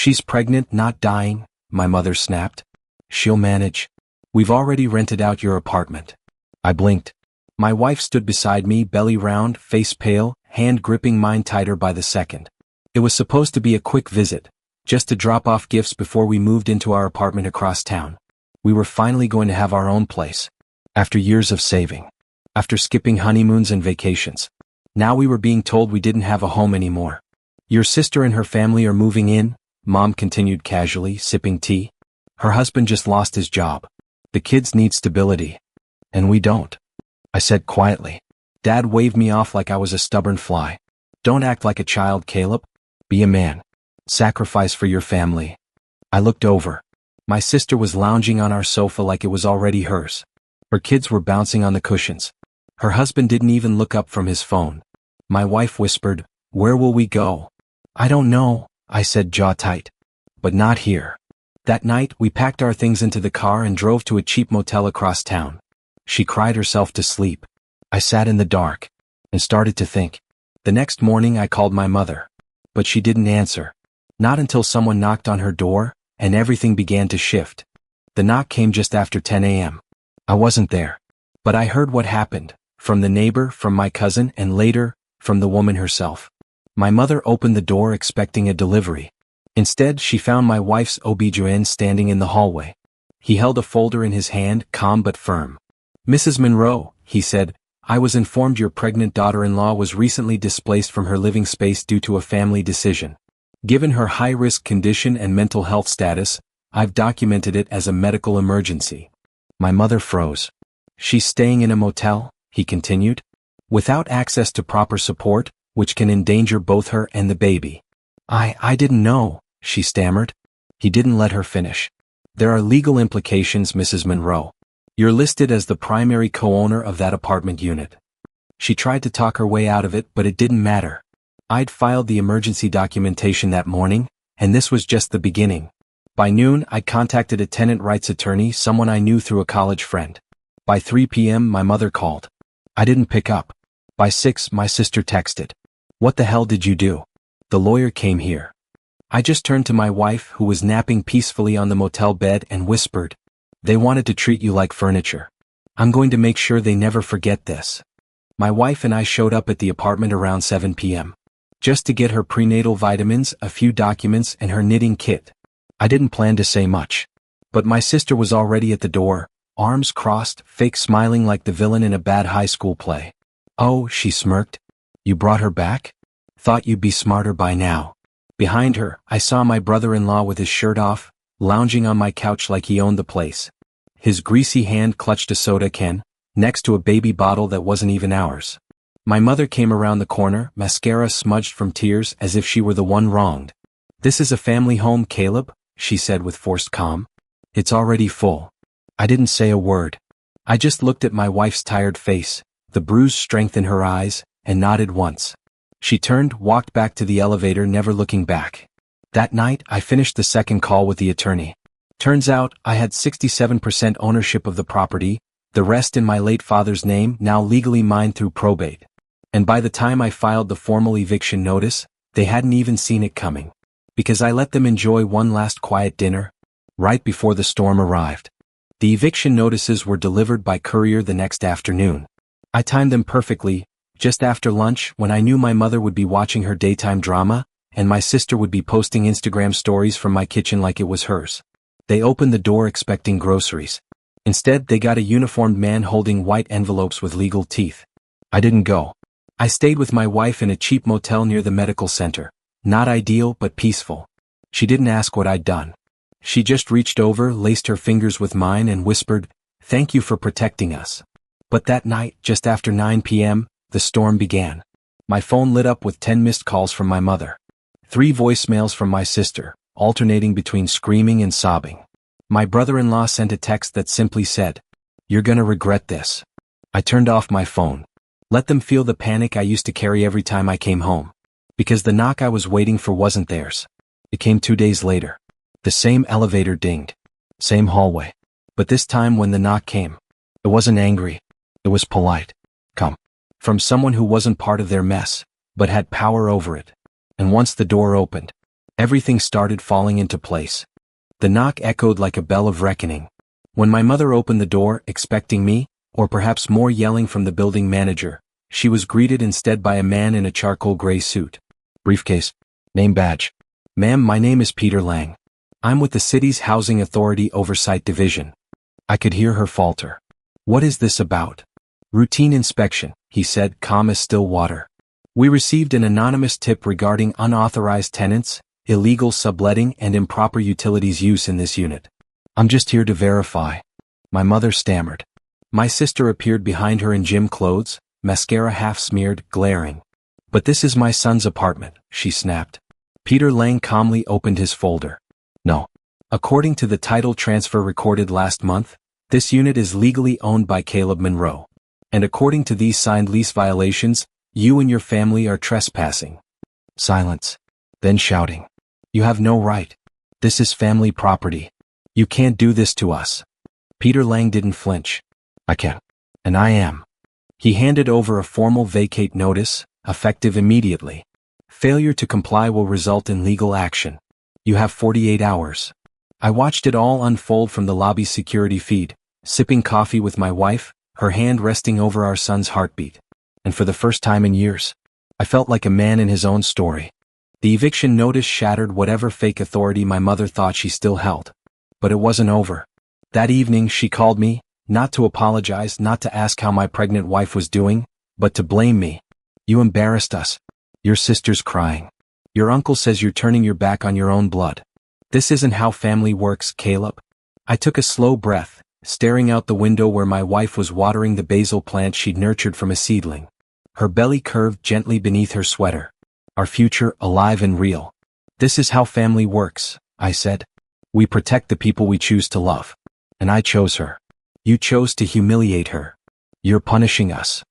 "She's pregnant, not dying," my mother snapped. "She'll manage. We've already rented out your apartment." I blinked. My wife stood beside me, belly round, face pale, hand gripping mine tighter by the second. It was supposed to be a quick visit, just to drop off gifts before we moved into our apartment across town. We were finally going to have our own place. After years of saving. After skipping honeymoons and vacations. Now we were being told we didn't have a home anymore. "Your sister and her family are moving in," Mom continued casually, sipping tea. "Her husband just lost his job. The kids need stability. And we don't," I said quietly. Dad waved me off like I was a stubborn fly. "Don't act like a child, Caleb. Be a man. Sacrifice for your family." I looked over. My sister was lounging on our sofa like it was already hers. Her kids were bouncing on the cushions. Her husband didn't even look up from his phone. My wife whispered, "Where will we go?" "I don't know," I said, jaw tight. "But not here." That night, we packed our things into the car and drove to a cheap motel across town. She cried herself to sleep. I sat in the dark and started to think. The next morning I called my mother. But she didn't answer. Not until someone knocked on her door, and everything began to shift. The knock came just after 10 a.m. I wasn't there. But I heard what happened, from the neighbor, from my cousin, and later, from the woman herself. My mother opened the door expecting a delivery. Instead, she found my wife's OB-GYN standing in the hallway. He held a folder in his hand, calm but firm. "Mrs. Monroe," he said, "I was informed your pregnant daughter-in-law was recently displaced from her living space due to a family decision. Given her high-risk condition and mental health status, I've documented it as a medical emergency." My mother froze. "She's staying in a motel," he continued, "without access to proper support, which can endanger both her and the baby." I didn't know," she stammered. He didn't let her finish. "There are legal implications, Mrs. Monroe. You're listed as the primary co-owner of that apartment unit." She tried to talk her way out of it, but it didn't matter. I'd filed the emergency documentation that morning, and this was just the beginning. By noon, I contacted a tenant rights attorney, someone I knew through a college friend. By 3 p.m., my mother called. I didn't pick up. By 6, my sister texted. "What the hell did you do? The lawyer came here." I just turned to my wife, who was napping peacefully on the motel bed, and whispered, "They wanted to treat you like furniture. I'm going to make sure they never forget this." My wife and I showed up at the apartment around 7 p.m. just to get her prenatal vitamins, a few documents, and her knitting kit. I didn't plan to say much. But my sister was already at the door, arms crossed, fake smiling like the villain in a bad high school play. "Oh," she smirked. "You brought her back? Thought you'd be smarter by now." Behind her, I saw my brother-in-law with his shirt off, lounging on my couch like he owned the place. His greasy hand clutched a soda can, next to a baby bottle that wasn't even ours. My mother came around the corner, mascara smudged from tears as if she were the one wronged. "This is a family home, Caleb," she said with forced calm. "It's already full." I didn't say a word. I just looked at my wife's tired face, the bruised strength in her eyes, and nodded once. She turned, walked back to the elevator, never looking back. That night, I finished the second call with the attorney. Turns out, I had 67% ownership of the property, the rest in my late father's name, now legally mine through probate. And by the time I filed the formal eviction notice, they hadn't even seen it coming. Because I let them enjoy one last quiet dinner, right before the storm arrived. The eviction notices were delivered by courier the next afternoon. I timed them perfectly, just after lunch, when I knew my mother would be watching her daytime drama, and my sister would be posting Instagram stories from my kitchen like it was hers. They opened the door expecting groceries. Instead, they got a uniformed man holding white envelopes with legal teeth. I didn't go. I stayed with my wife in a cheap motel near the medical center. Not ideal, but peaceful. She didn't ask what I'd done. She just reached over, laced her fingers with mine, and whispered, "Thank you for protecting us." But that night, just after 9 p.m., the storm began. My phone lit up with 10 missed calls from my mother. 3 voicemails from my sister, alternating between screaming and sobbing. My brother-in-law sent a text that simply said, "You're gonna regret this." I turned off my phone. Let them feel the panic I used to carry every time I came home. Because the knock I was waiting for wasn't theirs. It came 2 days later. The same elevator dinged. Same hallway. But this time when the knock came, it wasn't angry. It was polite. "Come." From someone who wasn't part of their mess, but had power over it. And once the door opened, Everything started falling into place. The knock echoed like a bell of reckoning. When my mother opened the door, expecting me, or perhaps more yelling from the building manager, she was greeted instead by a man in a charcoal gray suit. Briefcase. Name badge. Ma'am, my name is Peter Lang. I'm with the city's Housing Authority Oversight Division. I could hear her falter. What is this about? Routine inspection, he said, calm as still water. We received an anonymous tip regarding unauthorized tenants, illegal subletting and improper utilities use in this unit. I'm just here to verify. My mother stammered. My sister appeared behind her in gym clothes, mascara half smeared, glaring. But this is my son's apartment, she snapped. Peter Lang calmly opened his folder. No. According to the title transfer recorded last month, this unit is legally owned by Caleb Monroe. And according to these signed lease violations, you and your family are trespassing. Silence. Then shouting. You have no right. This is family property. You can't do this to us. Peter Lang didn't flinch. I can. And I am. He handed over a formal vacate notice, effective immediately. Failure to comply will result in legal action. You have 48 hours. I watched it all unfold from the lobby's security feed, sipping coffee with my wife, her hand resting over our son's heartbeat. And for the first time in years, I felt like a man in his own story. The eviction notice shattered whatever fake authority my mother thought she still held. But it wasn't over. That evening she called me, not to apologize, not to ask how my pregnant wife was doing, but to blame me. You embarrassed us. Your sister's crying. Your uncle says you're turning your back on your own blood. This isn't how family works, Caleb. I took a slow breath, staring out the window where my wife was watering the basil plant she'd nurtured from a seedling. Her belly curved gently beneath her sweater. Our future alive and real. This is how family works, I said. We protect the people we choose to love. And I chose her. You chose to humiliate her. You're punishing us.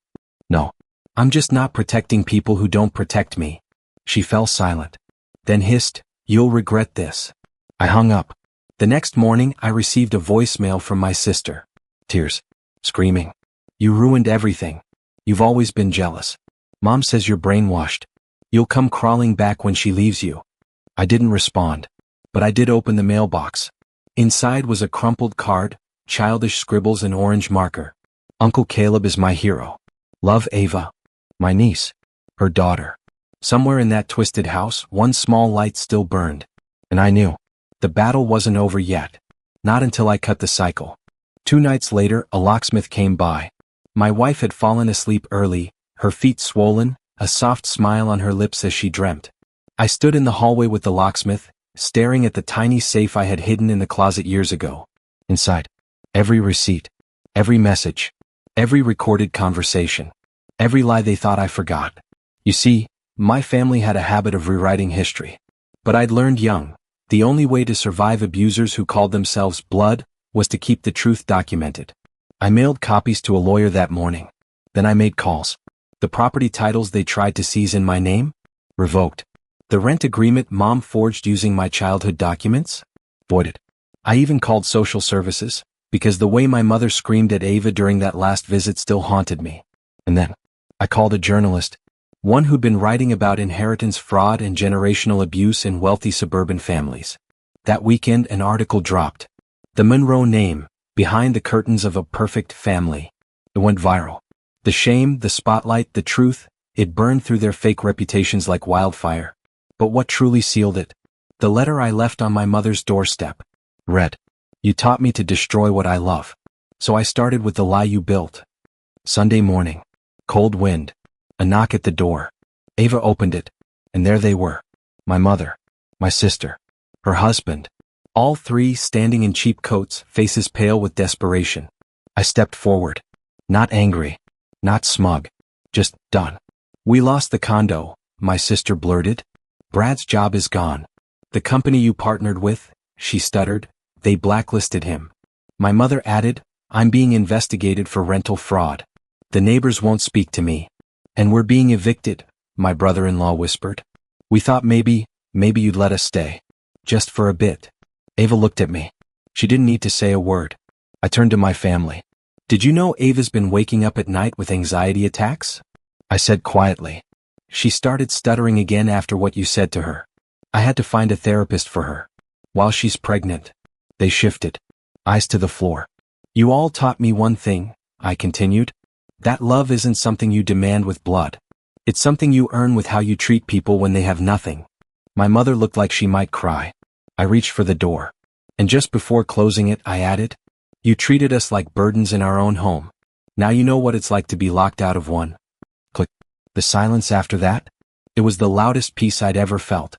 No. I'm just not protecting people who don't protect me. She fell silent. Then hissed, you'll regret this. I hung up. The next morning I received a voicemail from my sister. Tears. Screaming. You ruined everything. You've always been jealous. Mom says you're brainwashed. You'll come crawling back when she leaves you. I didn't respond. But I did open the mailbox. Inside was a crumpled card, childish scribbles and orange marker. Uncle Caleb is my hero. Love, Ava. My niece. Her daughter. Somewhere in that twisted house, one small light still burned. And I knew. The battle wasn't over yet. Not until I cut the cycle. 2 nights later, a locksmith came by. My wife had fallen asleep early, her feet swollen, a soft smile on her lips as she dreamt. I stood in the hallway with the locksmith, staring at the tiny safe I had hidden in the closet years ago. Inside, every receipt, every message, every recorded conversation, every lie they thought I forgot. You see, my family had a habit of rewriting history. But I'd learned young, the only way to survive abusers who called themselves blood was to keep the truth documented. I mailed copies to a lawyer that morning. Then I made calls. The property titles they tried to seize in my name? Revoked. The rent agreement Mom forged using my childhood documents? Voided. I even called social services, because the way my mother screamed at Ava during that last visit still haunted me. And then, I called a journalist, one who'd been writing about inheritance fraud and generational abuse in wealthy suburban families. That weekend an article dropped. The Monroe name, behind the curtains of a perfect family. It went viral. The shame, the spotlight, the truth, it burned through their fake reputations like wildfire. But what truly sealed it? The letter I left on my mother's doorstep. Read, you taught me to destroy what I love. So I started with the lie you built. Sunday morning. Cold wind. A knock at the door. Ava opened it. And there they were. My mother. My sister. Her husband. All 3 standing in cheap coats, faces pale with desperation. I stepped forward. Not angry. Not smug. Just done. We lost the condo, my sister blurted. Brad's job is gone. The company you partnered with, she stuttered, they blacklisted him. My mother added, I'm being investigated for rental fraud. The neighbors won't speak to me. And we're being evicted, my brother-in-law whispered. We thought maybe you'd let us stay. Just for a bit. Ava looked at me. She didn't need to say a word. I turned to my family. Did you know Ava's been waking up at night with anxiety attacks? I said quietly. She started stuttering again after what you said to her. I had to find a therapist for her. While she's pregnant. They shifted. Eyes to the floor. You all taught me one thing, I continued. That love isn't something you demand with blood. It's something you earn with how you treat people when they have nothing. My mother looked like she might cry. I reached for the door. And just before closing it, I added, you treated us like burdens in our own home. Now you know what it's like to be locked out of one. Click. The silence after that? It was the loudest peace I'd ever felt.